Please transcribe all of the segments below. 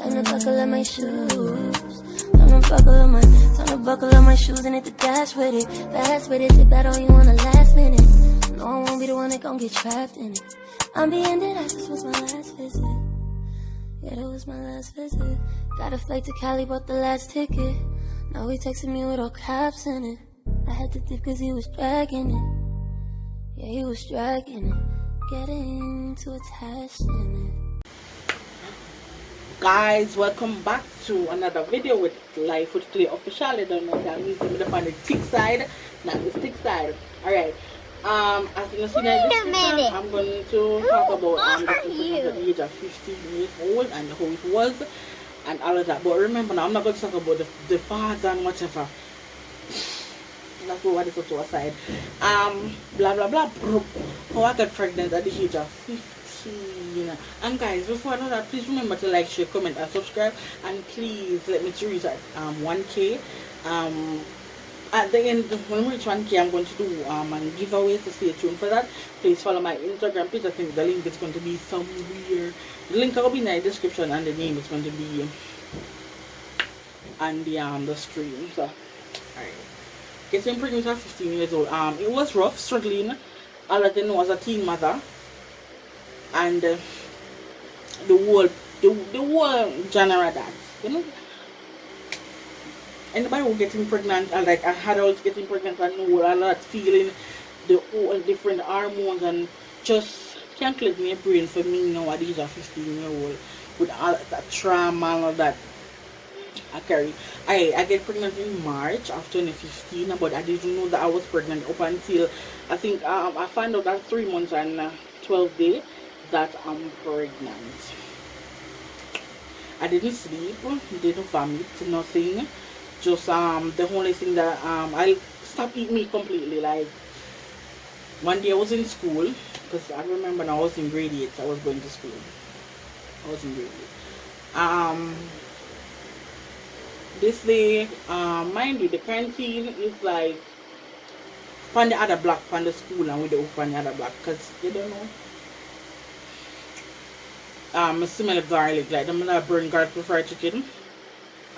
Time to buckle up my shoes. Time to buckle up my shoes and hit the dash with it. Fast with it, tip that on you on the last minute. No, I won't be the one that gon' get trapped in it. I'm being dead, this was my last visit. Yeah, that was my last visit. Got a flight to Cali, bought the last ticket. Now he texting me with all caps in it. I had to dip cause he was dragging it. Yeah, he was dragging it. Getting too attached in it. Guys, welcome back to another video with Life with Clay Official. I don't know if I'm using it on the thick side, not the stick side. Alright. As you can see in the description, I'm going to talk about the age of 15 years old and how it was and all of that. But remember now, I'm not going to talk about the father and whatever. That's what is to aside. Blah blah blah. How I got pregnant at the age of 15. And guys, before I do that, please remember to like, share, comment and subscribe, and please let me to reach at 1k. At the end, when we reach 1k, I'm going to do a giveaway, so stay tuned for that. Please follow my Instagram page. I think the link is going to be somewhere. The link will be in the description and the name is going to be on the screen. So alright, getting pregnant at 15 years old, it was rough, struggling. All I didn't know was a teen mother. And the whole genre that, you know, anybody who getting pregnant and like adults getting pregnant and know a lot feeling the whole different hormones and just can't click my brain for me nowadays at 15-year-old with all that trauma and all that I carry. I get pregnant in March of 2015, but I didn't know that I was pregnant up until I think I found out at 3 months and 12 days that I'm pregnant. I didn't sleep, didn't vomit, nothing. Just the only thing that I stopped eating meat completely. Like one day I was in school, because I remember now I was in grade 8. I was going to school. I was in grade 8. This day, mind you, the canteen is like on the other block from the school, and we do on the other block, because you don't know. I smell the garlic, like I'm gonna burn garlic with fried chicken.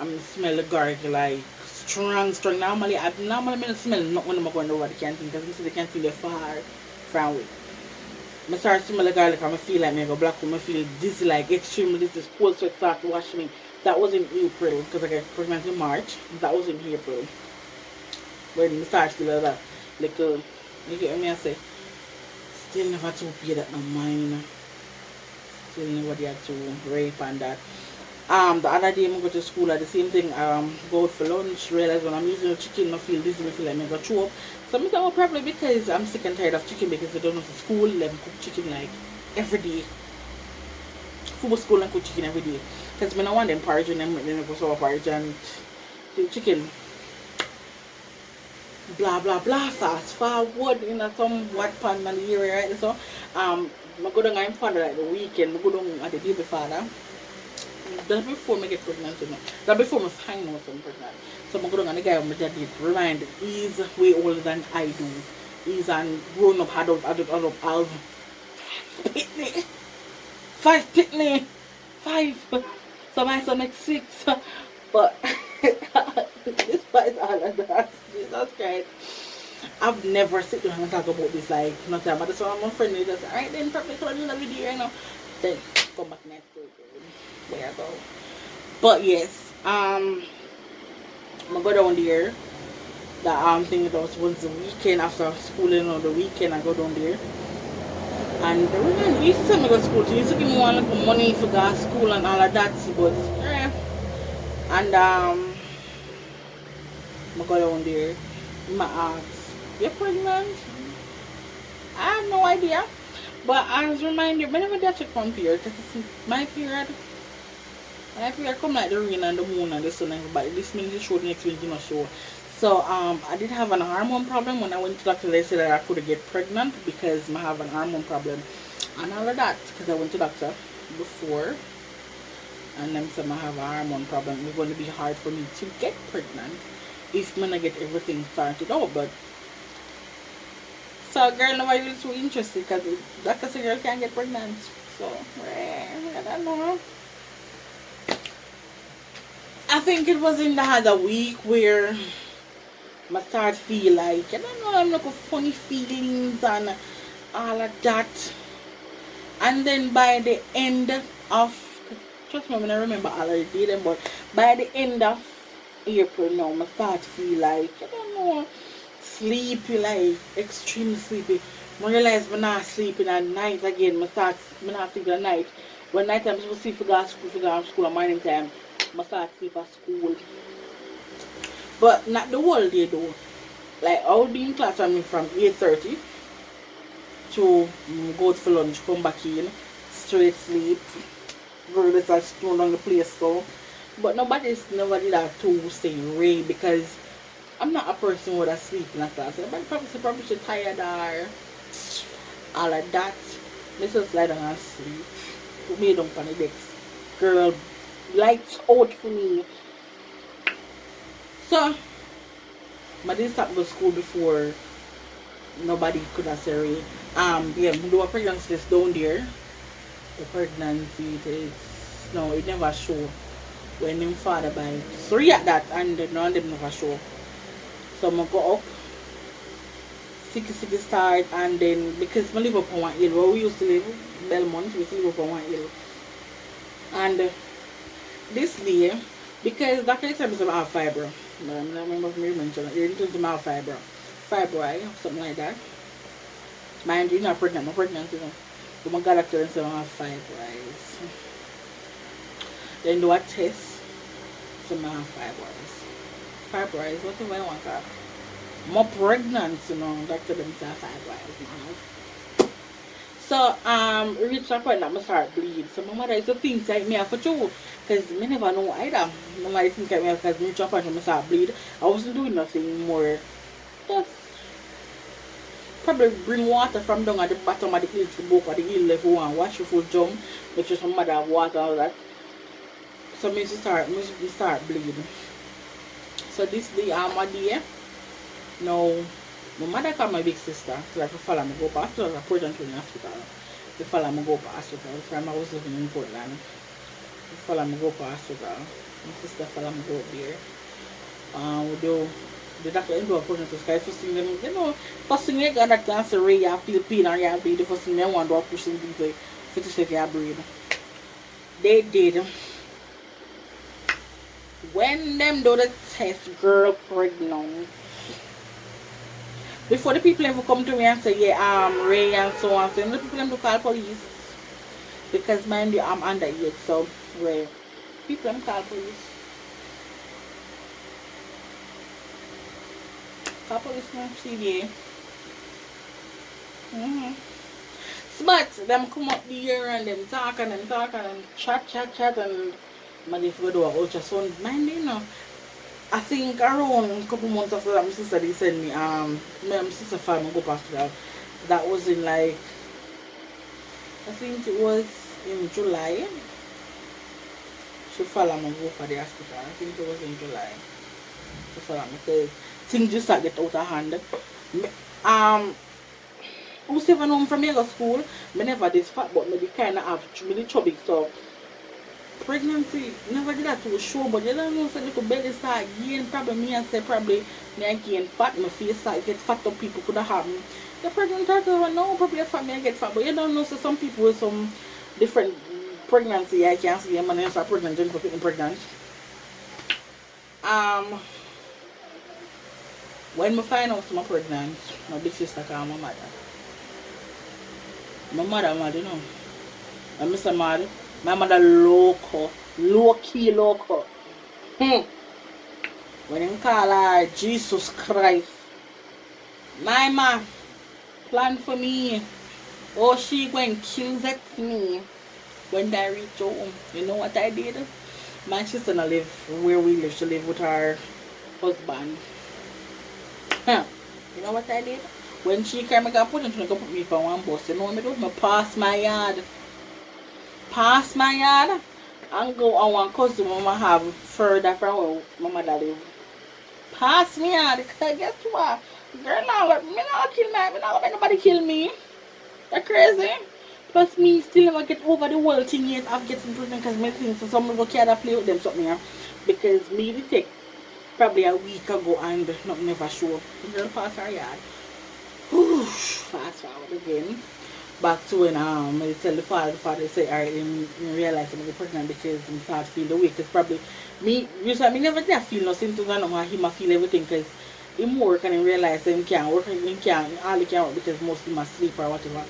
I smell the garlic like strong. Normally I smell not when I'm going over the canteen, because the canteen is far from away. I start to smell the garlic and I feel like I go black. I feel dizzy, like extremely dizzy. Cold sweat start to wash me. That was in April, because I got pregnant in March. That was in April when I start feeling that little. You get me? I say still never to pay that no mind. Nobody had to rape and that. The other day I go to school at the same thing, go out for lunch, realize when I'm using the chicken I feel dizzy, I feel like I go throw up. So I thought probably because I'm sick and tired of chicken, because I don't know to school, let me cook chicken like every day. Football school and cook chicken every day. Because when I want them porridge and then I go so porridge and the chicken. Blah blah blah, fast forward in some what pan man area, right? So I go down, I'm father like the weekend, I go down at the day before that. That's before I get pregnant, you know. That's before I find out I'm pregnant. So I go down and the guy with my dad did remind, he's way older than I do. He's a grown up adult, Alv. Pitney. 5 pitney. 5. So my son makes 6. But despite all of that, Jesus Christ, I've never sit down and talk about this like nothing. But that's why my friend is just alright then probably close the video, you know. Then come back next week. There I go. But yes, I go down there. The thing that was once a weekend after school, you know, the weekend I go down there. And the woman used to tell me go to school. She used to give me one little money for go to school and all of that. But and I go down there. I ask, you're pregnant? I have no idea. But I was reminded, whenever they check on period, because my period come like the rain and the moon and the sun and everybody. This minute it showed, next minute it not show. So I did have an hormone problem. When I went to the doctor, they said that I could get pregnant because I have an hormone problem and all of that. Because I went to the doctor before and them said I have a hormone problem. It's going to be hard for me to get pregnant if I get everything started out. But so girl, nobody was too interested because doctor said girl can't get pregnant. So I don't know. I think it was in the other week where I start feel like, I don't know, I'm like a funny feelings and all of that. And then by the end of, trust me, I don't remember all of the them, but by the end of April now, I start feel like, I don't know, sleepy, like extreme sleepy. I realize I'm not sleeping at night again. I'm not sleeping at night. When night I'm supposed to sleep for go to school, and morning time, I start sleep at school. But not the whole day though. Like I'll be in class from 8:30 to go for lunch, come back in, straight sleep, very little stone on the place so. But nobody that to say Ray because I'm not a person who would sleep in a class. Everybody probably should tired or all of that. Let's just lie down and sleep. Put me down on the decks. Girl, lights out for me. So I didn't stop go to school before nobody could have said yeah, do a pregnancy test down there. The pregnancy test no, it never show when them father by 3 at that and none of them never show. So I go up, sicky start and then because I live up on one hill where we used to live, Belmont, we used to live up on one hill. And this day, because Dr. said I have fibro. I don't remember if you mentioned it. It was my fibroid, something like that. Mind you, not pregnant, I'm pregnant, you know. But my God, doctor said I have fibroids. Then do a test, so I have fibroids. Fibroids, whatever I want that. More pregnant, you know, doctor them say fibroids. So, reach a point that I start bleed. So my mother used to think like me for true. Because I never know either. My mother think like me because I reach a point that I start bleed. I wasn't doing nothing more. Just probably bring water from down at the bottom of the hill to go up the hill if you want to wash your full jump. Make sure some mother have water and all that. So I start bleeding. So this day my day. Now my mother called my big sister so I could follow me go to hospital. I was pregnant in the hospital. They follow me go to hospital. So I was living in Portland. They follow me go to hospital. My sister follow me go there. We do the doctor do a pregnancy test. First thing them, you know, first thing they got doctor answer Ray, you feel pain or you bleed. The first thing they want to push something to see if you bleed. They did. When them do the test, girl pregnant. Before the people ever come to me and say, yeah, Ray and so on, so the people them to call police. Because mind you, I'm underage, so Ray. People them call police. Call police now, CVA. But them come up here and them talk and chat and man if we do a ultrasound, mind you know. I think around a couple months after that, my sister they sent me my sister found me go to hospital. That was in like I think it was in July. She followed me go for the hospital. I think it was in July. She followed me because things just start get out of hand. Who's even home from your school? I never this fat but maybe kinda have really chubby so pregnancy never did that to show but you don't know so little belly start gain probably me and say probably me I gain fat my face start get fat up people could have happened. The pregnant talker no probably fat me I get fat but you don't know so some people with some different pregnancy I can't see them and they start pregnant just for getting pregnant. When I find out I'm pregnant, my big sister called my mother. My mother mad, you know. And Mr. Mad, my mother low-key loco. When him call her Jesus Christ. My ma plan for me. Oh, she going to kill that me. When I reach home, you know what I did? My sister not live where we live. She live with her husband. You know what I did? When she came, I got put into put me for one bus. You know what I do? I pass my yard. And go on one cousin mama have further from where my mother live. Pass me yard. Because guess what? Girl, now, me not kill me. Me not let nobody kill me. You're crazy. Plus me still never get over the whole thing yet of getting pregnant because my things so some people can't play with them something here. Because me the take probably a week ago and nothing never show. Girl pass her yard. Whoosh, fast forward again. Back to when I tell the father say, alright, then realize I'm pregnant because I start feel the way. Because probably me, usually I never did feel no symptoms and how him I feel everything because him work and he realize that he can't work and he can't, all he can work because mostly my sleep or whatever.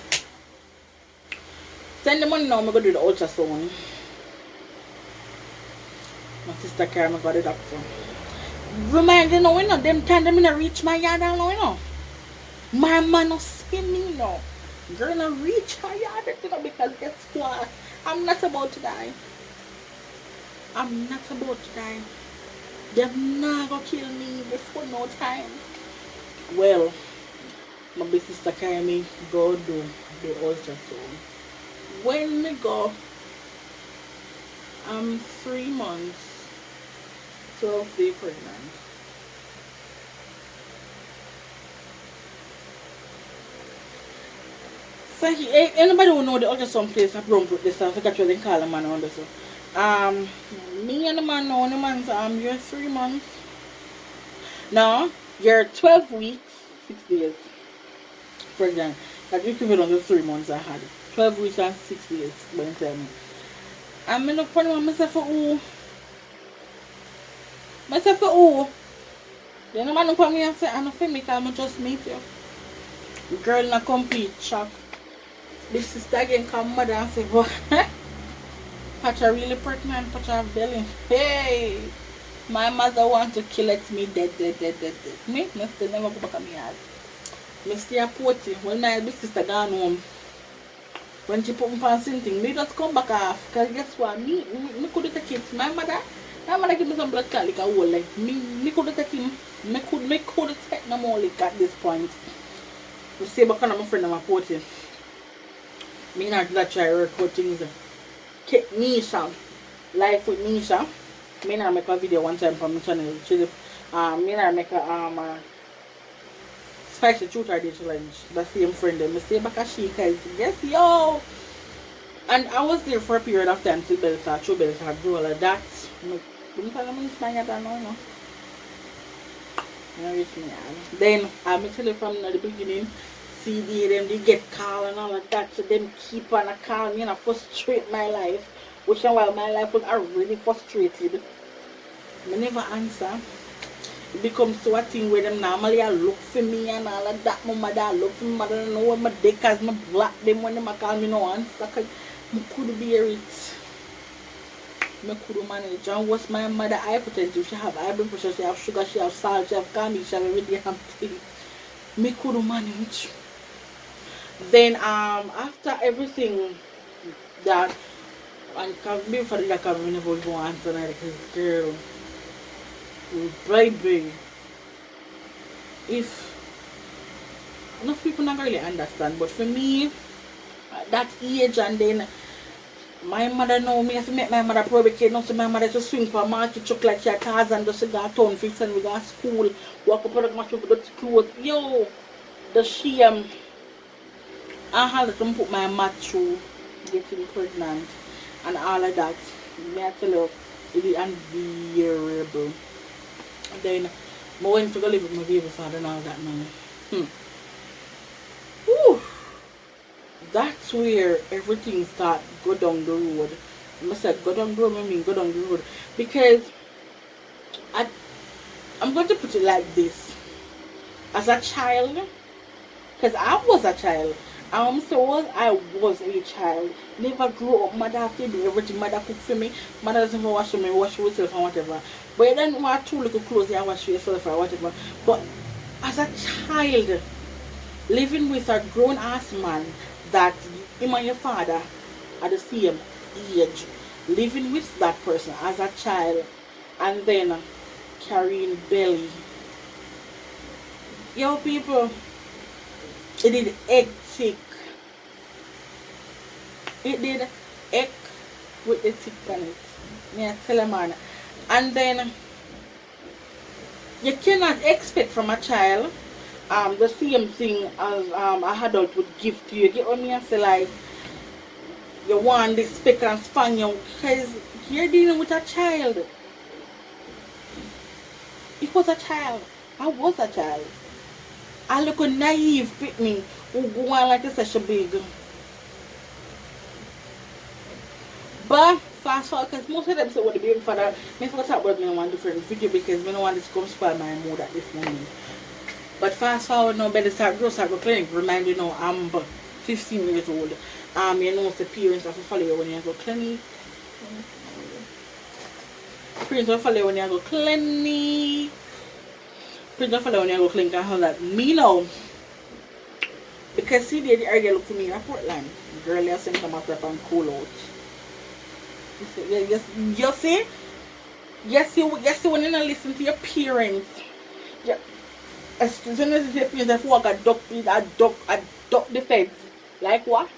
Send the money now, I'm going to do the ultrasound. My sister carry me go to the doctor. Remind you know, them time them not reach my yard now, you know. My man no see me now. Girl not reach her yard, you know, because guess what? I'm not about to die. I'm not about to die. Them not gonna kill me before no time. Well, my big sister carry me go do the ultrasound. When me go, I'm 3 months, 12 days pregnant. So anybody who know the ultrasound place at Brunswick, this I forgot what they call a man on this. Me and the man know the man's you're 3 months. No, you're 12 weeks, 6 days pregnant. That's equivalent of 3 months I had. 12 weeks and 6 days, when tell me. And I look for him myself for who? Myself for who? Then the man look at me and say, I'm not for me because I just meet you. Girl in a complete shock. Big sister again come mother and say, what? Pacha really pregnant, Pacha have belly. Hey! My mother want to kill it me dead. Me still never go back on me yard. Me stay a potty. When my big sister gone home, when she put me on something, me just come back off. Because guess what? Me could take it. My mother give me some blood clot like a whole like me could take him. Me could take no more like at this point. You see back on my friend on my potty. Me not that try record things. Nisha. Life with Nisha. Me not make a video one time for my channel. Me not make a spicy truth or the challenge. The same friend them. Me say back a she guys. Yes yo. And I was there for a period of time till Bell start, true Bell start grow like that. Then I tell you from the beginning, CD them they get call and all of that, so them keep on a call me and I frustrate my life. Which is why my life was already frustrated. I never answer. It becomes to a thing where them normally I look for me and all of that. My mother look for me, mother don't know what my dick as my block them when them call me no answer. I could bear it. I could manage. And what's my mother hypertensive? She have high blood pressure, she have sugar, she have salt, she have candy, she have every damn thing. I could manage. Then after everything that and before that I never go answer that because girl baby if enough people not really understand, but for me at that age and then my mother know me, I have to make my mother probably not so my mother to swing for market truck like she a Tarzan just to go town fix and we go to school, walk up on the truck with the clothes. Yo, the she I had to put my mat through getting pregnant and all of that. May I tell you, it is unbearable. And then I went to go live with my baby father and all that now. Whew. That's where everything start go down the road. I said go down the road, I mean go down the road. Because I'm going to put it like this. As a child, because I was a child. So I was a child. Never grew up. Mother have to do everything. Mother cook for me. Mother doesn't even wash for me, wash herself and whatever. But then wear two little clothes and wash yourself or whatever. But as a child, living with a grown ass man that him and your father are the same age, living with that person as a child and then carrying belly. Yo people, it did hectic. It did heck with the tick on it. Me I tell a man. And then you cannot expect from a child the same thing as an adult would give to you. Get what me I say, like you want this spick and span you because you're dealing with a child. It was a child. I was a child. I look a naive pitney who go on like a such a big. But fast forward, because most of them say what the baby father, me first talk about me on one different video because me don't want this to come spoil my mood at this moment. But fast forward now, better start go clinic. Remind you know I'm 15 years old. You know the parents have to follow you when you go clinic. Parents will follow you when you go clinic. Parents will follow you when you go clinic and all that. Me now, because see the area look for me in Portland. Girl, you're saying come up and cool out. You see, when you don't listen to your parents, yeah. As soon as your parents have walk a duck the feds. Like what?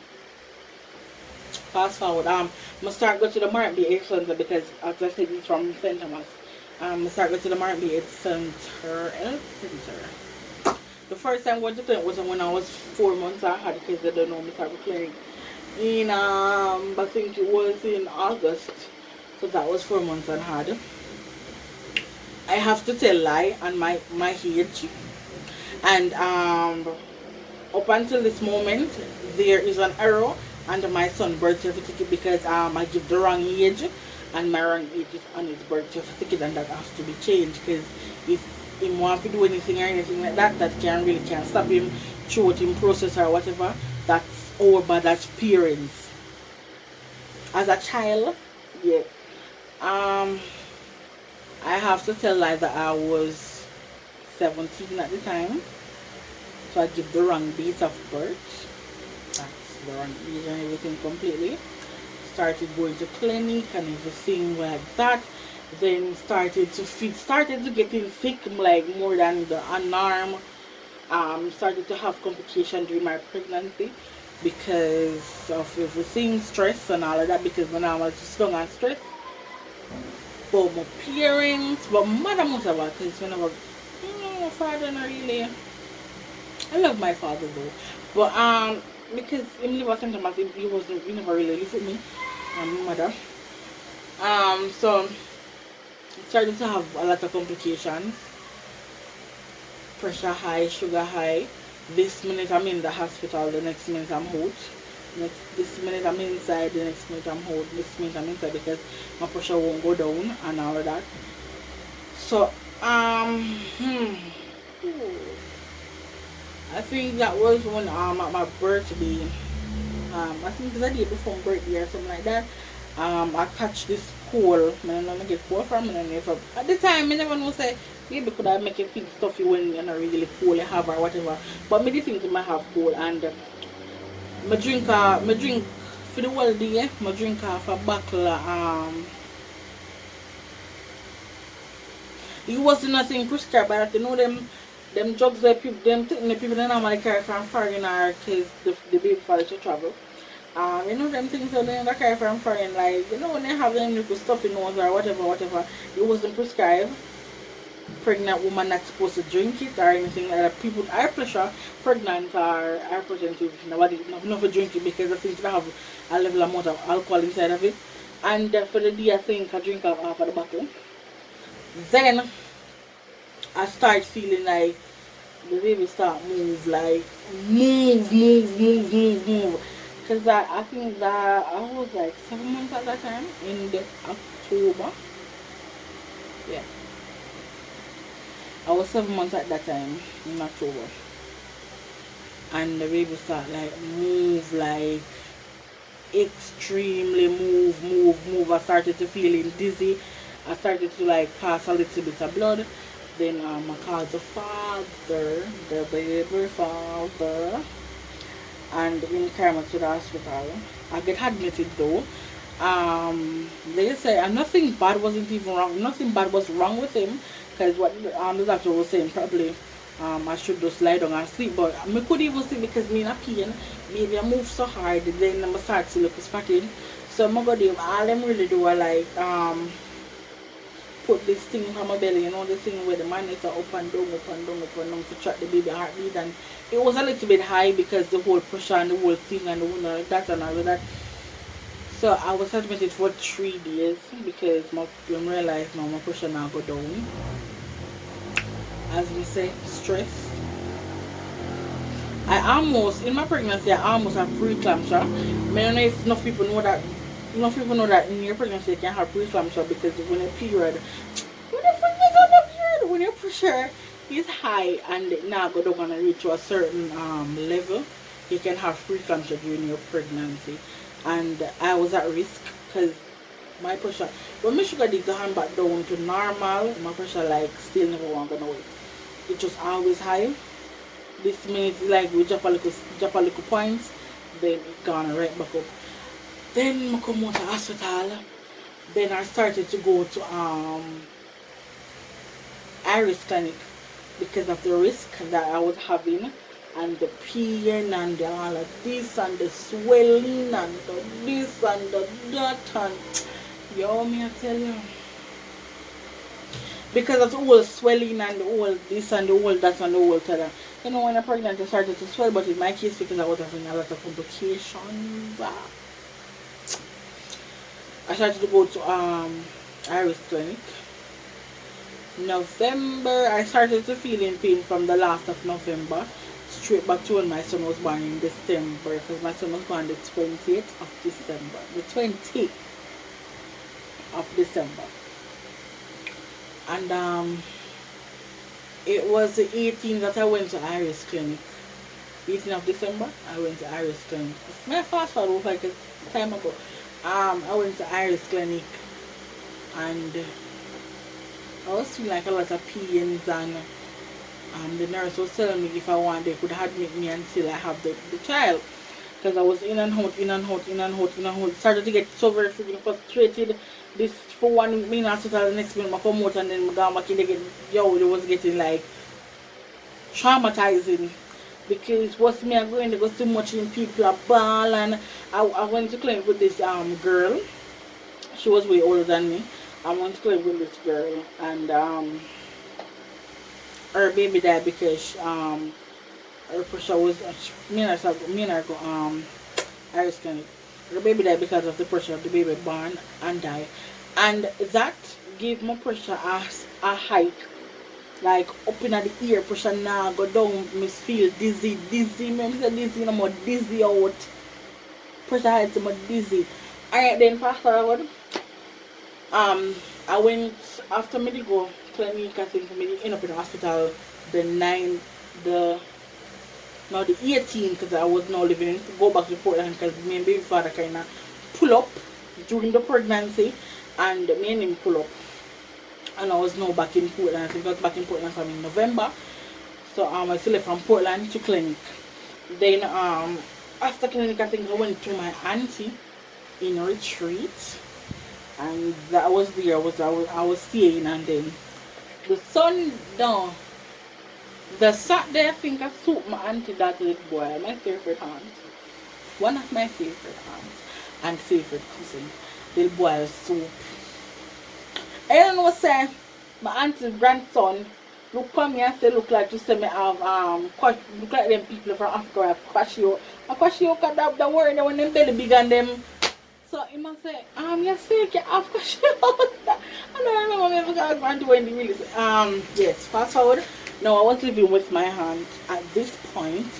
Fast forward, I start going to the Martin B. Center because as I said, he's from St. Thomas. I start going to the Martin B. Center. The first time I went to clinic was when I was 4 months. I had kids that don't know me start clinic. In I think it was in August, so that was 4 months and had. I have to tell lie on my age, and up until this moment there is an error under my son's birth certificate because I give the wrong age and my wrong age is on his birth certificate, and that has to be changed because if he wants to do anything or anything like that, that can't stop him through it in process or whatever. That's our bad as parents. As a child, yeah. I have to tell like that I was 17 at the time. So I give the wrong date of birth. That's the wrong age and everything completely. Started going to clinic and everything like that. Then started to getting sick like more than the norm. Started to have complications during my pregnancy because of everything, stress and all of that, because when I was just young and stressed. But my parents, but mother must have because when I was, my father not really. I love my father though, but because he live at St. Thomas, he never really lived with me, and my mother. So started to have a lot of complications. Pressure high, sugar high. This minute I'm in the hospital, the next minute I'm out. This minute I'm inside, the next minute I'm out. This minute I'm inside because my pressure won't go down and all of that. So I think that was when at my birthday. I think it was the day before my birthday or something like that. I catch this cold. I don't know where I get cold from. At the time I never know say maybe could I make you feel stuffy when you're not really cold you have or whatever. But me think you might have cold, and I drink for the whole day. I drink half a bottle it wasn't nothing prescribed, but you know them drugs that people that normally carry from foreign or case the baby father to travel. You know them things that they carry from foreign, like you know when they have them little stuff in nose or whatever, it wasn't prescribed. Pregnant woman not supposed to drink it or anything like that. People with high pressure, pregnant or hypertensive, nobody not drink it because I think they have a level amount of alcohol inside of it. And for the day I think I drink half of the bottle. Then I start feeling like the baby start move, like move. Because I think that I was like 7 months at that time in the October. Yeah. I was 7 months at that time in October. And the baby start like move, like extremely move. I started to feeling dizzy. I started to like pass a little bit of blood. Then I called the father, the baby father, and in came to the hospital. I get admitted though. They say nothing bad wasn't even wrong. Nothing bad was wrong with him, because what the doctor was saying probably I should just lie down and sleep. But I could even sleep because me in a pain. Maybe I move so hard, then I start to look spotted. So I'm gonna do all them really do are like put this thing on my belly, you know, the thing where the monitor up and down to track the baby heartbeat, and it was a little bit high because the whole pressure and the whole thing and the whole that and all of that. So I was admitted for 3 days because my when I realized now my pressure now go down. As we say, stress. I almost in my pregnancy I almost have preeclampsia. I don't know if enough people know that in your pregnancy you can have preeclampsia because when a period when your pressure is high and it now go down and reach to a certain level, you can have preeclampsia during your pregnancy. And I was at risk because my pressure when my sugar did go hand back down to normal, my pressure like still never want to know it. It was always high. This minute like we drop a little points, then it gone right back up. Then I come out of hospital. Then I started to go to Iris clinic because of the risk that I was having and the pain and the all of this and the swelling and the this and the that and yo me I tell you. Because of the whole swelling and the whole this and the whole that and the whole that. You know when I'm pregnant I started to swell, but in my case because I was having a lot of complications. I started to go to Iris clinic. November I started to feel in pain from the last of November straight back to when my son was born in December, because my son was born the 28th of December. The 20th of December. And it was the 18th that I went to Iris clinic. 18th of December I went to Iris clinic. My fast forward like a time ago. I went to Iris clinic and I was feeling like a lot of pains, and the nurse was telling me if I want they could admit me until I have the child, because I was in and out. Started to get so very freaking frustrated. This for 1 minute hospital, the next minute I come out and then I go back in again. It was getting like traumatizing because what's me I'm going to go so much in people a ball, and I went to clinic with this girl. She was way older than me. I went to clinic with this girl, and her baby died because her pressure was me and her go Iris clinic. Her baby died because of the pressure of the baby born and die, and that gave my pressure a hike. Like up in the ear, pressure now go down, me feel dizzy, me say dizzy, I'm more dizzy out. Pressure high, I'm more dizzy. Alright, then fast forward. I went after me to go clinic. I think me end up in the hospital the 18th, because I was now living go back to Portland because me and baby father kind of pull up during the pregnancy, and me and him pull up. And I was now back in Portland. I think I was back in Portland from in November. So I still left from Portland to clinic. Then after clinic I think I went to my auntie in retreat. And that was there. I was staying, and then the sun down. The Saturday I think I soup my auntie that little boy, my favorite aunt. One of my favorite aunts and favorite cousin. Little boy soup. I don't know say my auntie's grandson look for me and say look like to say me have look like them people from Africa have kwashio. A kwashio got the word when them belly big and them. So he must say, you're sick, you have kwashio. I don't remember me ever got auntie when they really say yes, fast forward. No, I was living with my aunt. At this point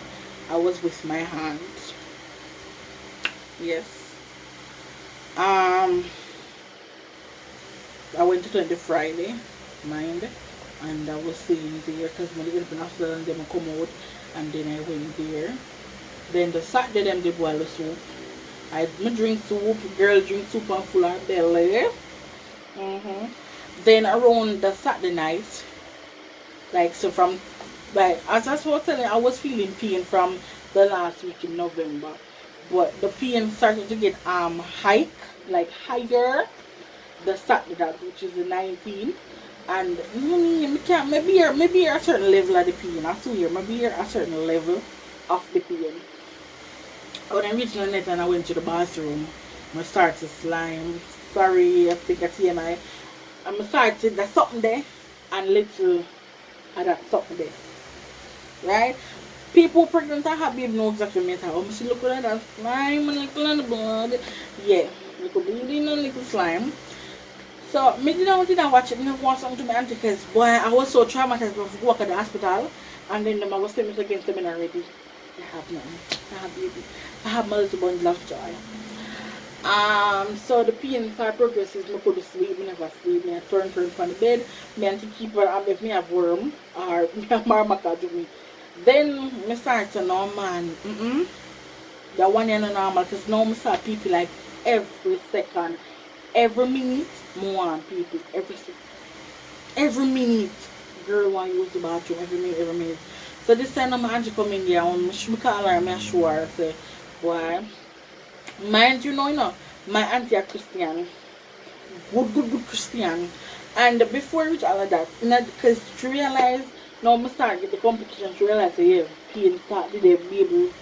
I was with my aunt. Yes. I went to clinic Friday, mind, and I was staying there because when I get up in hospital and then I come out, and then I went there. Then the Saturday them they boil the soup. I drink soup, girl drink soup and full of belly. Then around the Saturday night, like so from like as I was telling you, I was feeling pain from the last week in November. But the pain started to get higher the Saturday, which is the 19th, and maybe a certain level of the pain. I swear, maybe a certain level of the pain. When I reached the net and I went to the bathroom, I started to slime. Sorry, I think I TMI. I started there's something there, and little of that something there. Right? People pregnant and have baby know exactly what I mean. She look at that slime and look at the blood. Yeah. We could bleed in a little slime. So, me didn't watch it. Me want something to my auntie because, boy, I was so traumatized of work at the hospital. And then the mother was telling me against them already. I have nothing. I have baby. I have my little bundle of joy. So the pain start progresses. Me could sleep. Me never sleep. Me I turn from the bed. Me auntie keep her if me have worm or me have marmaka do me. Then me start to know, man. That one is not normal because now I start people like every second, every minute, more want people, every minute, girl want to use the bathroom, every minute. So this time my auntie come in there, and me call her, me show her, say, boy, mind you know, my auntie a Christian, good Christian, and before reach all of that, because she realized, now I start get the complication, she realized, yeah, pain start the baby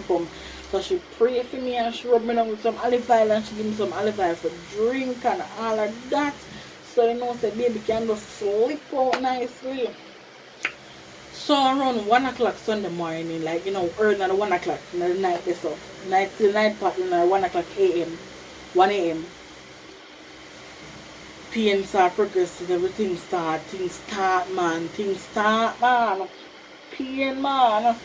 come. So she prayed for me and she rubbed me down with some olive oil and she gave me some olive oil for drink and all of that. So you know, say baby can just sleep out nicely. So around 1 o'clock Sunday morning, like you know, early at 1 o'clock in the night, so night till night part in 1 o'clock a.m., 1 a.m. Pain start progressing, everything start, things start, man. Pain, man.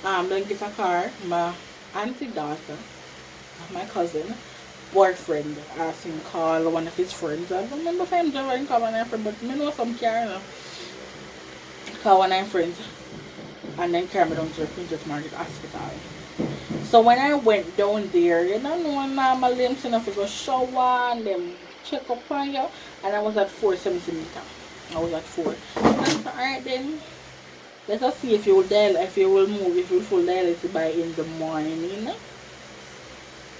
Then get a car, my auntie daughter, my cousin, boyfriend, asked him call one of his friends. I don't remember if I'm driving call one of my friends, but I know some car, you know. Call one of my friends and then carry me down to the Princess Margaret Hospital. So when I went down there, you know, normally I'm saying if you go shower and them check up on you, and I was at 4 centimeters. I was at 4. And I said, alright then. Let us see if you will move, if you will full dialysis by in the morning.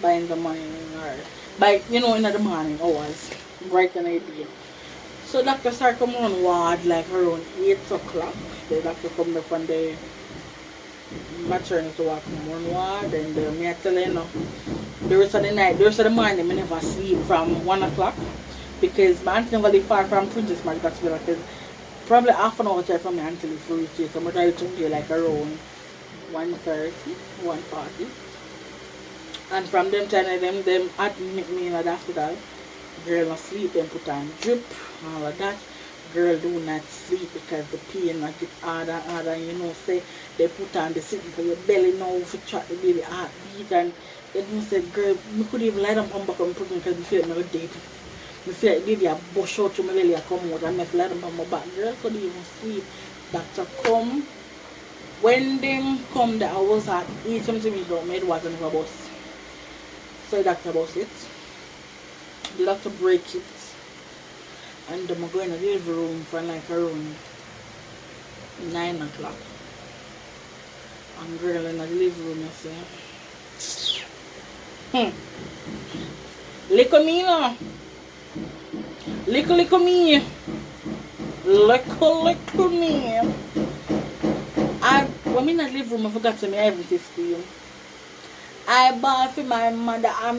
By in the morning, or by, you know, in the morning hours. Bright and idea. So doctor start coming on ward like around 8 o'clock. The doctor come up on the maternity walk come on ward, and me I tell you know, the rest of the night, the rest of the morning, I never sleep from 1 o'clock. Because my auntie never live far from Princess Margaret Hospital, because probably half an hour drive from my auntie live for reach here. So I drive to there like around 1:30, 1:40. And from them time them admit me in the hospital. Girl not sleep, then put on drip, all of that. Girl do not sleep because the pain not get harder and harder, and you know say they put on the sitting for your belly now for track the baby heartbeat, and then say girl, me could even lie down on back and put because me feel me dead. I feel like baby a bush out to my belly, I come out and I feel like on my back. Girl couldn't even sleep. Doctor come. When them come, I was at 8 centimeters down, made water in the bus. So the doctor bus it. The doctor break it. And I'm going to the living room for like around 9 o'clock. And girl in the living room, I say, lick me now. Lick me. Lick me. When in the living room, I forgot to me everything to you. I bought for my mother, I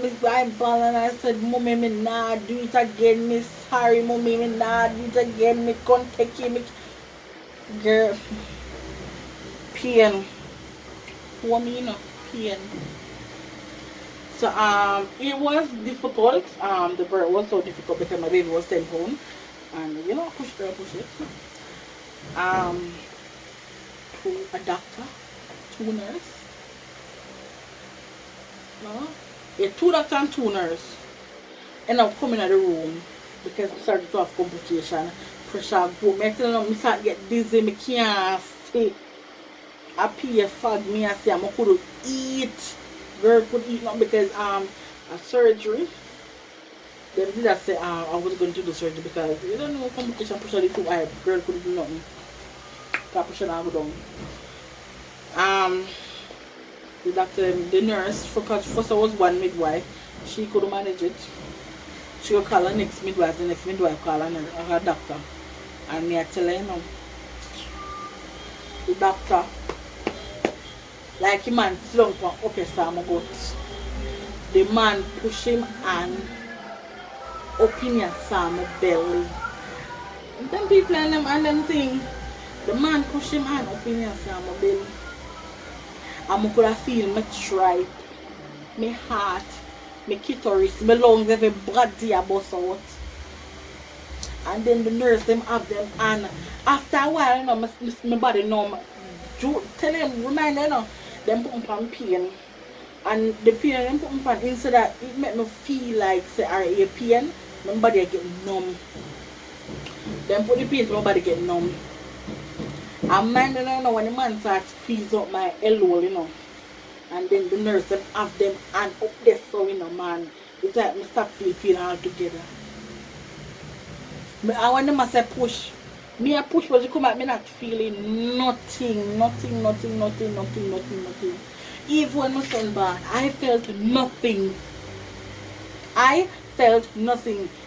bought and I said, Mommy, me nah do it again, me sorry, Mommy, me nah do it again, me can't take it, me. Girl, pain. What me, you know, pain. So, it was difficult, the birth was so difficult because my baby was 10 pounds, and, you know, push it. To a doctor, 2 nurses. No? Yeah, 2 doctors and 2 nurses. And I'm coming in the room because I started to have complication. Pressure go. I tell them I start get dizzy, I can't stay. I pee a fog, me I say I couldn't eat. Girl could eat not because a surgery. They did that say I was going to do surgery because you don't know complication pressure is too high. Girl couldn't do nothing. Because pressure not go down. The doctor, the nurse, because first I was one midwife, she couldn't manage it. She would call her next midwife, the next midwife call her doctor. And me I tell her, you know, the doctor, like the man slump on up his arm gut. The man push him and up in your arm belly. And them people and them thing, the man push him and up in your arm belly. And I could feel my tripe, my heart, my clitoris, my lungs, everybody a bust out. And then the nurse them have them, and after a while, you know, my body know, tell them, remind them, you know, them put me on pain. And the pain them put me on, instead that it make me feel like say a pain, my body get numb. Them put the pain to my body get numb. And mind you know when the man starts squeeze up my elbow, you know. And then the nurse them have them and up there so you know man. It's like me stop feel pain altogether. I when them say push, me a push but you come at me not feeling nothing. Even when my son born, I felt nothing.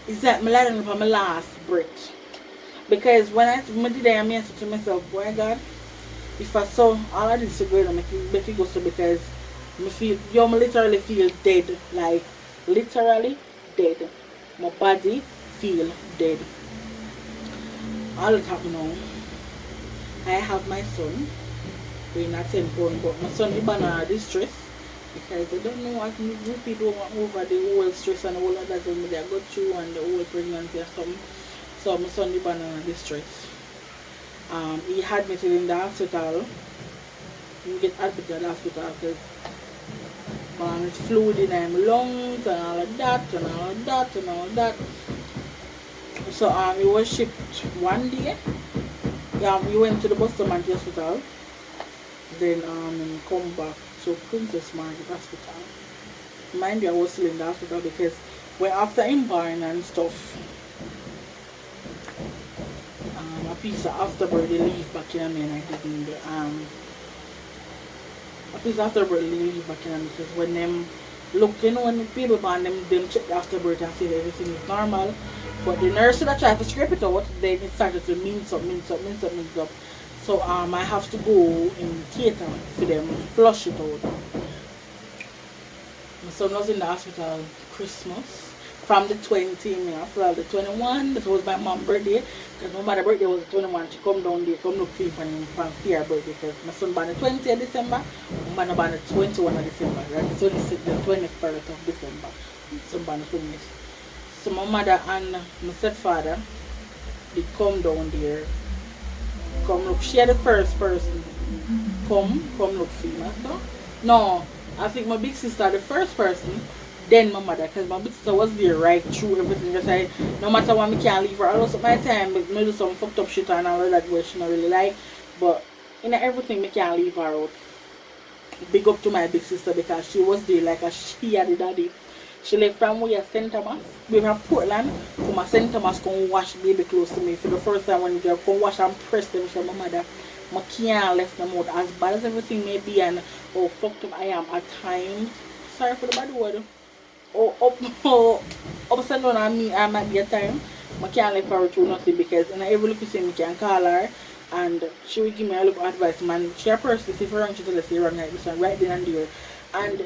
It's like me lying for my last breath. Because when I did that, I said to myself, boy God, if I saw all of this together, I make it go so because I literally feel dead. Like literally dead. My body feel dead. All that happen now. I have my son. We're not 10 pounds, but my son is in distress because they don't know what to repeat over the whole stress and all of that they go through and the whole pregnancy or something. So my son is in distress. He admitted in the hospital. He get admitted in the hospital because it's fluid in his lungs and all of that. So he was shipped one day. We went to the Boston Hospital. Then come back to Princess Margaret Hospital. Mind you, I was still in the hospital because we're after him born and stuff. A piece of afterbirth they leave back in me and I didn't a piece of afterbirth they leave back in me because when them look, you know, when the people born them check the afterbirth and say everything is normal. But the nurse that tried to scrape it out, then it started to mince up. So I have to go in theater for them flush it out. My son was in the hospital Christmas. From the 20, after the 21, that was my mom's birthday. Because my mother's birthday was the 21. She come down there, come look for him from her birthday. Because my son born the 20th of December, my mother born the 21st of December. Right? The 21st of December. So born the 20th. So my mother and my stepfather, they come down there. Come look. She the first person. Come look for me. So, no, I think my big sister the first person. Then my mother, because my big sister was there right through everything. Because I, no matter what, I can't leave her. I lost my time, but I do some fucked up shit and all of that which she not really like. But in everything, I can't leave her out. Big up to my big sister because she was there like a she had the daddy. She left from where St. Thomas. We from Portland. Come St. Thomas come wash baby clothes to me. For the first time when you come wash and press them, she said, my mother, I can't left them out. As bad as everything may be and how fucked up I am at times. Sorry for the bad word. Upside down on me, I might be a time. I can't let her through nothing because in every look you see me can call her and she will give me a little advice, man. She a person, if you're wrong, she tell us you're wrong like this one right then and there. And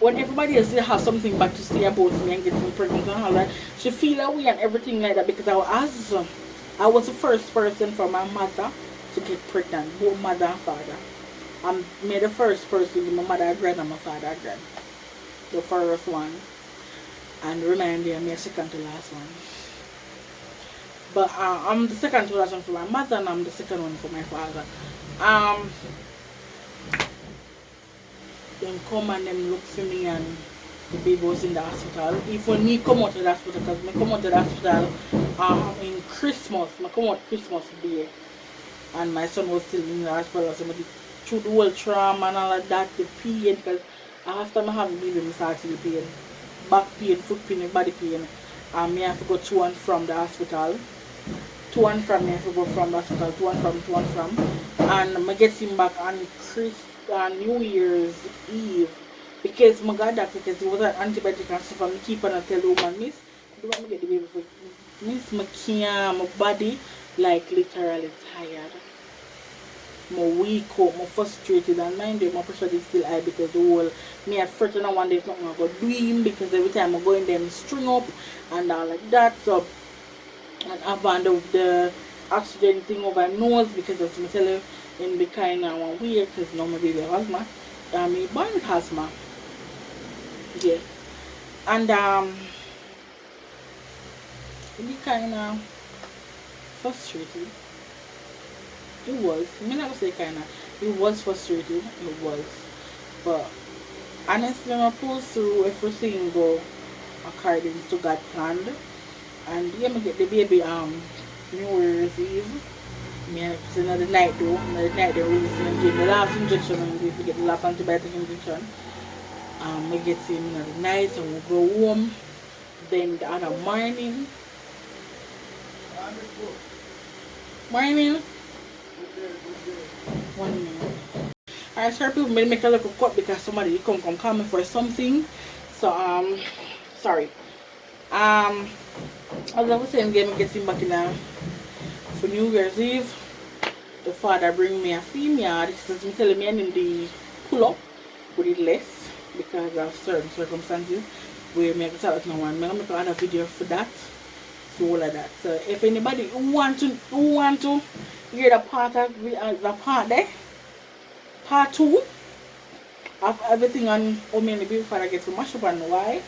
when everybody else has something bad to say about me and getting me pregnant and all that, she feel away and everything like that because I was the first person for my mother to get pregnant, both mother and father. I'm the first person, my mother grand and my father grand. The first one. And remind you, I'm the second to last one. But I'm the second to last one for my mother and I'm the second one for my father. Them come and them look for me and the baby was in the hospital. Even me come out of the hospital because I come out of the hospital in Christmas. I come out Christmas Day. And my son was still in the hospital. So I did through the whole trauma and all of that, the pain because after I have the baby, I start to the pain. Back pain, foot pain, body pain. And I have to go to and from the hospital. To and from, I have to go from the hospital, to and from. And I get him back on New Year's Eve. Because I got that because it was an antibiotic and stuff. And I keep on tell the woman, miss, do you want me to get the baby for miss, I can't, my body like literally tired. I'm weak up, I'm frustrated, and mind you, my pressure is still high because the whole me at first and one day it's not going to go doing because every time I go in them string up and all like that. So and I found the oxygen thing over my nose because as I tell you in the kind of one weird because now my baby has asthma. Me born with asthma. Yeah. And he kind of frustrated. It was. I'm not gonna say kind of. It was frustrated. It was. But honestly, I pulled through everything go according to God planned. And yeah, me get the baby New Year's Eve. Me it's another night though. Another night they release and give the last injection and if you get the last antibiotic injection. We get him another night and we go home. Then the other morning. Morning. 1 minute. Alright, sorry people may make a little cut because somebody come call me for something. So sorry. As I was saying, me get him back in for New Year's Eve. The father bring me a female. This is me telling me I need the pull up with it less because of certain circumstances where me start with no one. I'm gonna make another video for that. So all of that. So if anybody who want to hear the part of the part there, part 2 of everything on how me and the baby father get to mash up and why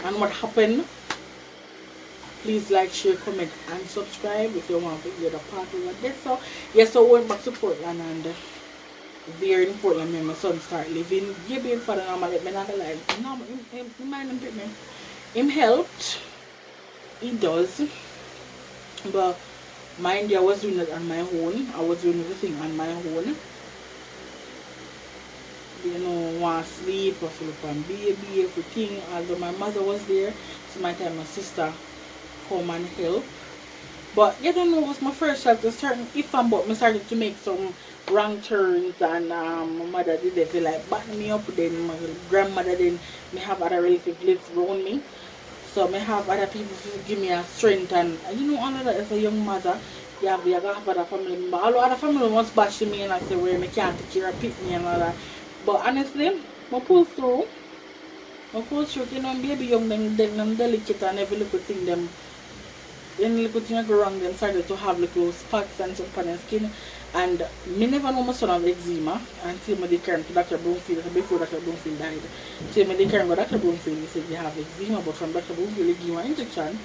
and what happened, please like, share, comment and subscribe if you want to hear the part of this. So yes, so went back to Portland and there in Portland when my son start living. Yeah, baby father normal let me not lie. No, him mind him pick me. Him helped. He does. But mind you, I was doing it on my own. I was doing everything on my own. You know, want to sleep, or fill up on baby, everything. Although my mother was there, so my time my sister come and help. But you don't know, it was my first child. A certain if and but I started to make some wrong turns, and my mother did they feel like back me up. Then my grandmother, then me have other relatives live around me. So I have other people to give me a strength, and you know all of that as a young mother, you have other family member. All the other family wants bash me and I say where me can't take care of pick me and all that. But honestly, I pull through. You know, baby young them delicate and every little thing them any little thing go wrong them started to have little spots and stuff on their skin. And me never know my son have eczema until me carry him to Dr. Broomfield before Dr. Broomfield died. So me carry him to Dr. Broomfield, he said you have eczema, but from Dr. Broomfield he gave me an injection,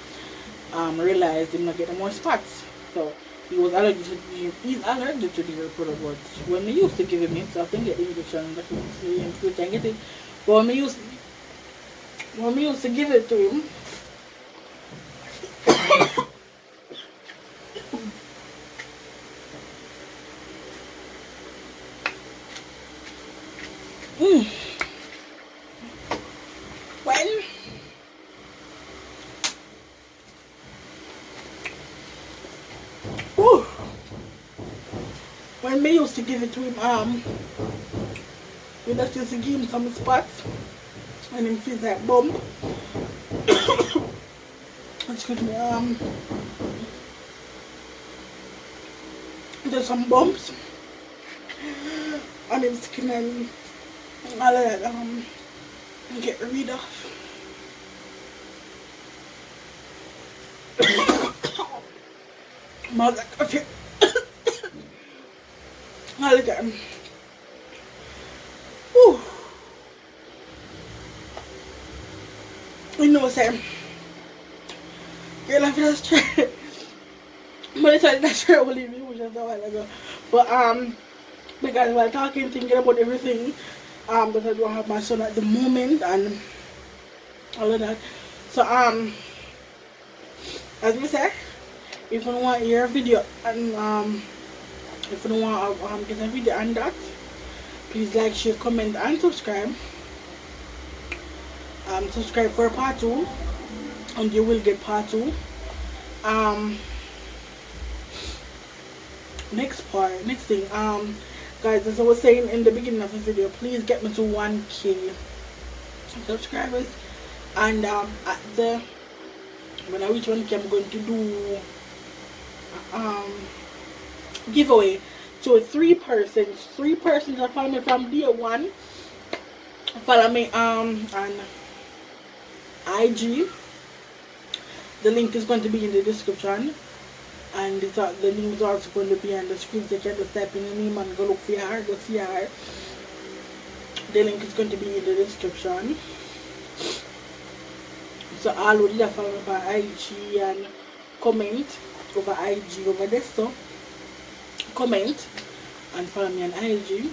realized he not get more spots. So he was allergic to he's allergic to the product, but when we used to give him it, so I think get the injection Dr. Broomfield can get it. But when we used to give it to him, when me used to give it to him, we just used to give him some spots and him feels like bump. Excuse me, there's some bumps on his skin and all of that get rid of. Mother coffee. All of that. Whew. You know what I'm saying? Girl, I feel that's true. But it's like that's true, I will leave you, which is a while ago. But because while talking, thinking about everything, because I don't have my son at the moment and all of that. So as we say, if you want to hear a video and if you want to get a video on that, please like, share, comment and subscribe. Subscribe for part 2 and you will get part 2. Next thing, guys, as I was saying in the beginning of the video, please get me to 1K subscribers, and when I reach 1K, I'm going to do giveaway to 3 persons. 3 persons that follow me from day 1. Follow me on IG. The link is going to be in the description, and the link is also going to be on the screen, so you can just type in your name and go look for her, go see her. The link is going to be in the description. So all who did that follow me on IG and comment over IG over there, so comment and follow me on IG.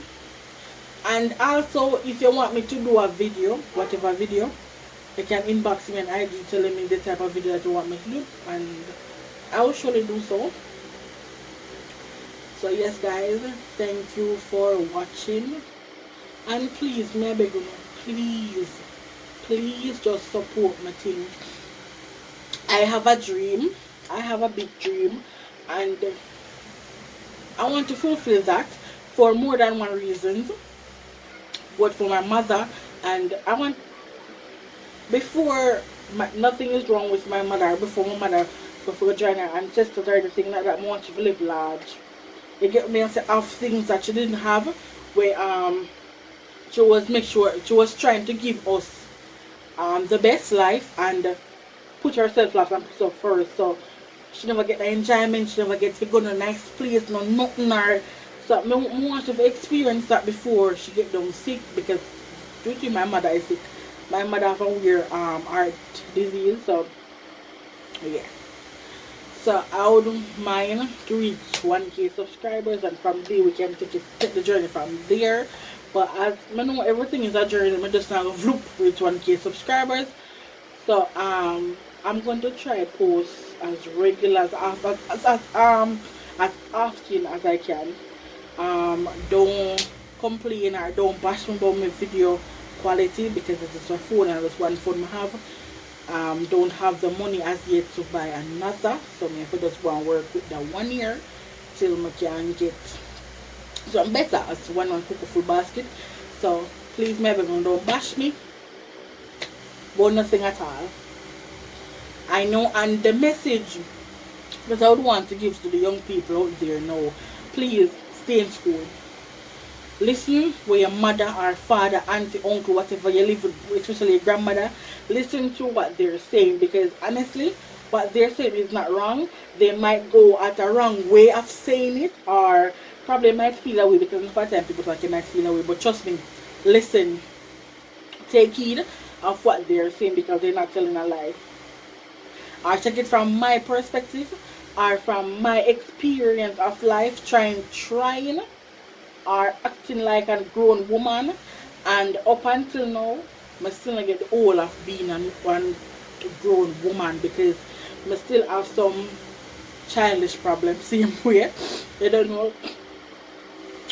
And also, if you want me to do a video, whatever video, you can inbox me on IG telling me the type of video that you want me to do, and I will surely do so. So yes guys, thank you for watching, and please, may I beg you, please just support my thing. I have a dream, I have a big dream, and I want to fulfill that for more than one reason. But for my mother, and I want, before nothing is wrong with my mother, before joining her ancestors or anything like that, I want you to live large. You get me? I say have things that she didn't have, where she was trying to give us the best life and put herself last and put herself first. So she never get the enjoyment, she never get to go to a nice place, no nothing, or so I want to experience that before she get down sick, because due to my mother is sick. My mother have a weird heart disease, so yeah. So I wouldn't mind to reach 1K subscribers, and from there we can take the journey from there. But as I know everything is a journey, I just now vloop reach 1K subscribers. So I'm going to try post as regular as often as I can. Don't complain or don't bash me about my video quality, because it is a phone and it's one phone I have. Don't have the money as yet to buy another, so I have to just go and work with the 1 year till I can get some better as one cook full basket. So please, maybe don't bash me about nothing at all. I know, and the message that I would want to give to the young people out there now, please stay in school. Listen where your mother or father, auntie, uncle, whatever you live with, especially your grandmother, listen to what they're saying, because honestly, what they're saying is not wrong. They might go at a wrong way of saying it, or probably might feel away, because most of the time people like you might feel away. But trust me, listen, take heed of what they're saying, because they're not telling a lie. Or check it from my perspective, or from my experience of life, trying or acting like a grown woman, and up until now I still not get the whole of being one grown woman, because I still have some childish problems. Same way, you don't know,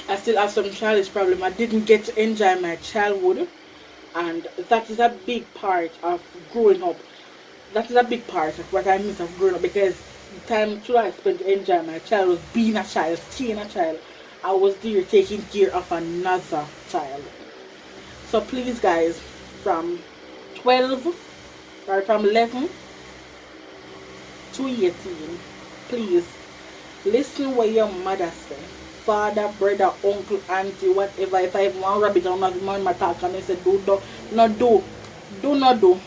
I still have some childish problem. I didn't get to enjoy my childhood, and that is a big part of growing up. That is a big part of what I miss of growing up, because the time I spent to enjoy my child was being a child, staying a child. I was there taking care of another child. So please guys, from 12 or from 11 to 18, please listen what your mother say. Father, brother, uncle, auntie, whatever. If I have one rabbit or not, my talk and I say do not do.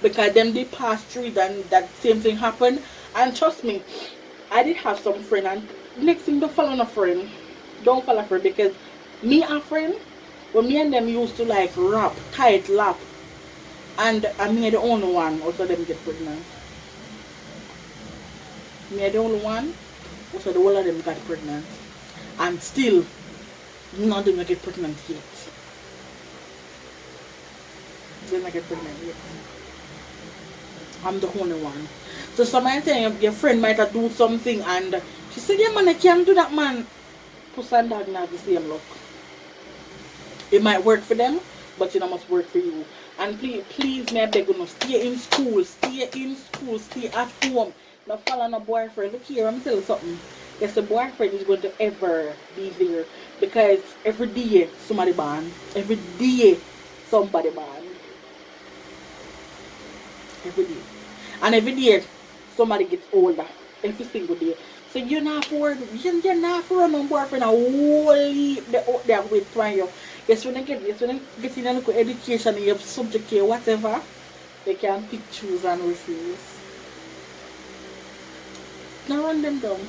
Because them they pass through it, and that same thing happened. And trust me, I did have some friend, and next thing, don't follow a friend. Don't follow a friend, because me and friend, when me and them used to like rap, tight lap, and I me the only one also them get pregnant. Me the only one, also the whole of them got pregnant. And still none of them get pregnant yet. They don't get pregnant yet. I'm the only one. So sometimes your friend might have do something and she said, yeah man, I can't do that, man. Puss and dog not the same look. It might work for them, but it must work for you. And please may I beg you, stay in school, stay at home. Not follow no boyfriend. Look here, I'm telling you something. Yes, the boyfriend is going to ever be there, because every day somebody born. Every day somebody born. Every day. And every day somebody gets older. Every single day. So you're not for no boyfriend a whole they wait for you. Yes, when they get in a education and you have subject here, whatever, they can pick, choose and refuse. Now run them down.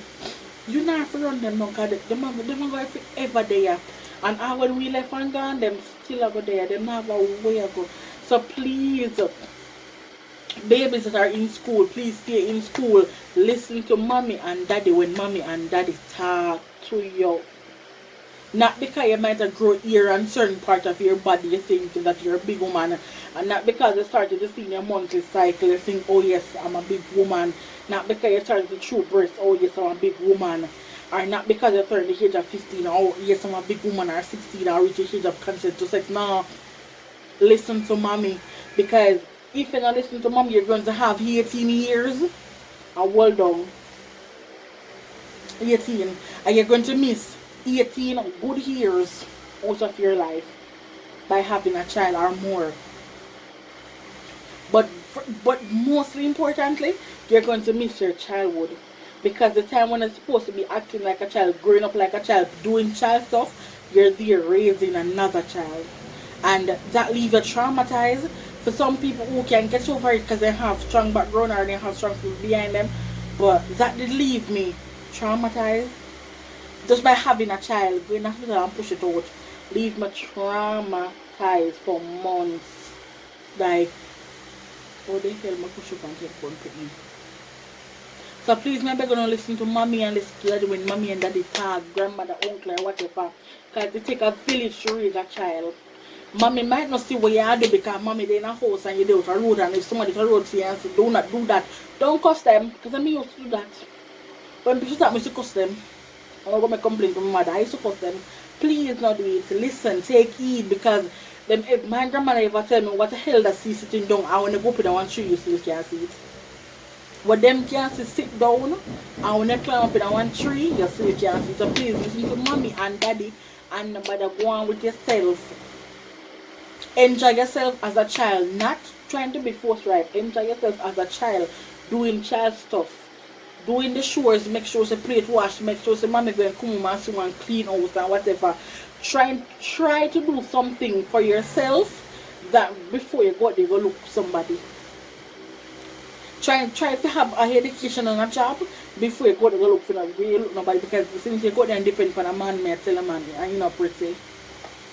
You not have to run them down, because them are going forever there. And when we left and gone, them still are go there. They never have a way to go. So please, babies that are in school, please stay in school. Listen to mommy and daddy when mommy and daddy talk to you. Not because you might have grown ear on certain part of your body, you think that you're a big woman. And not because you started to see your monthly cycle, you think, oh yes, I'm a big woman. Not because you started to chew breast, oh yes, I'm a big woman. Or not because you turned the age of 15, oh yes, I'm a big woman. Or 16, or reach the age of consent to sex. No, listen to mommy. Because if you don't listen to mommy, you're going to have 18 years. And well done. 18. And you're going to miss 18 good years out of your life by having a child or more. But mostly importantly, you're going to miss your childhood, because the time when it's supposed to be acting like a child, growing up like a child, doing child stuff, you're there raising another child, and that leaves you traumatized. For some people who can get over it because they have strong background or they have strong people behind them, but that did leave me traumatized. Just by having a child, going to hospital and push it out, leave me traumatized for months. Like, oh, they hell me push up and take one to me. So please, maybe gonna listen to mommy and listen to daddy when mommy and daddy talk, grandmother, uncle, or whatever. Because it take a village to raise a child. Mommy might not see what you do because mommy they in a house and you do it a road, and if somebody to road see and say, do not do that. Don't cuss them, because I used to do that. When people start me to cuss them, I'm not going to complain to my mother. I support them. Please not do it. Listen, take heed, because them, if my grandmother ever tell me what the hell that see sitting down, I want to go up in the one tree, you still can't see it. What them can't see sit down, I want to climb up in the one tree, you still can't see it. So please listen to mommy and daddy, and nobody go on with yourself. Enjoy yourself as a child, not trying to be forthright. Enjoy yourself as a child, doing child stuff. Doing the chores, make sure the plate wash, make sure the mommy go and come home and someone clean house and whatever. Try to do something for yourself that before you go there go look somebody. Try to have a education and a job before you go there go look for nobody, because since you go there and depend on a man, may I tell a man, and you know pretty.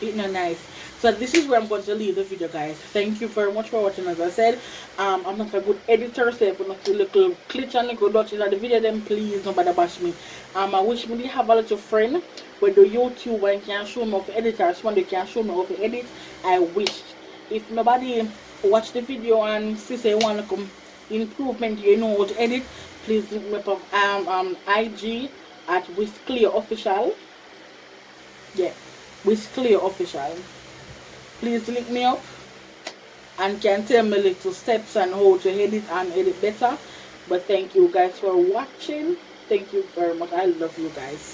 It's not nice. So this is where I'm going to leave the video, guys. Thank you very much for watching. As I said, I'm not a good editor, so if you not a little glitch and little dodge in the video, then please nobody bash me. I wish me have a little friend with the YouTube and can show me how to edit, or someone that can show me how to edit. I wish. If nobody watch the video and say you want to come improvement, you know how to edit, please look me up IG at Wisclear Official. Yeah, Wisclear Official. Please link me up and can tell me little steps on how to edit and edit better. But thank you guys for watching. Thank you very much. I love you guys.